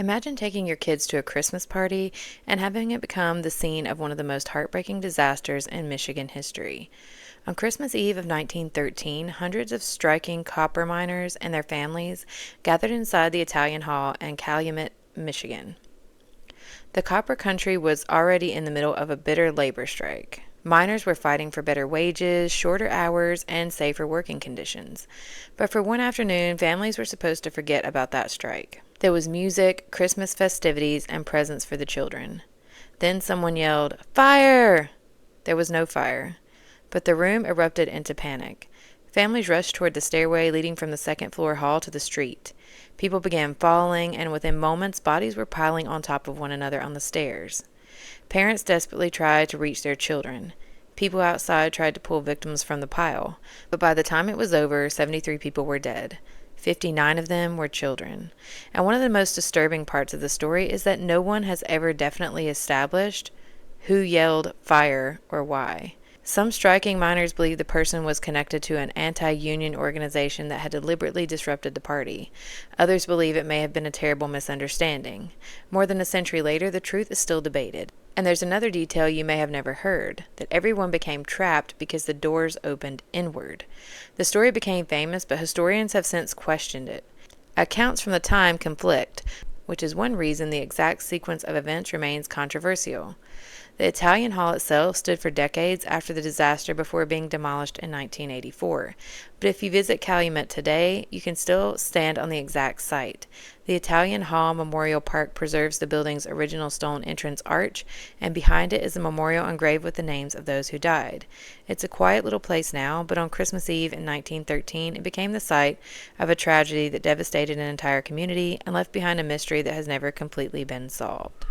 Imagine taking your kids to a Christmas party and having it become the scene of one of the most heartbreaking disasters in Michigan history. On Christmas Eve of 1913, hundreds of striking copper miners and their families gathered inside the Italian Hall in Calumet, Michigan. The copper country was already in the middle of a bitter labor strike. Miners were fighting for better wages, shorter hours, and safer working conditions. But for one afternoon, families were supposed to forget about that strike. There was music, Christmas festivities, and presents for the children. Then someone yelled, "Fire!" There was no fire, but the room erupted into panic. Families rushed toward the stairway leading from the second-floor hall to the street. People began falling, and within moments, bodies were piling on top of one another on the stairs. Parents desperately tried to reach their children. People outside tried to pull victims from the pile, but by the time it was over, 73 people were dead. 59 of them were children. And one of the most disturbing parts of the story is that no one has ever definitely established who yelled fire or why. Some striking miners believe the person was connected to an anti-union organization that had deliberately disrupted the party. Others believe it may have been a terrible misunderstanding. More than a century later, the truth is still debated. And there's another detail you may have never heard, that everyone became trapped because the doors opened inward. The story became famous, but historians have since questioned it. Accounts from the time conflict, which is one reason the exact sequence of events remains controversial. The Italian Hall itself stood for decades after the disaster before being demolished in 1984. But if you visit Calumet today, you can still stand on the exact site. The Italian Hall Memorial Park preserves the building's original stone entrance arch, and behind it is a memorial engraved with the names of those who died. It's a quiet little place now, but on Christmas Eve in 1913, it became the site of a tragedy that devastated an entire community and left behind a mystery that has never completely been solved.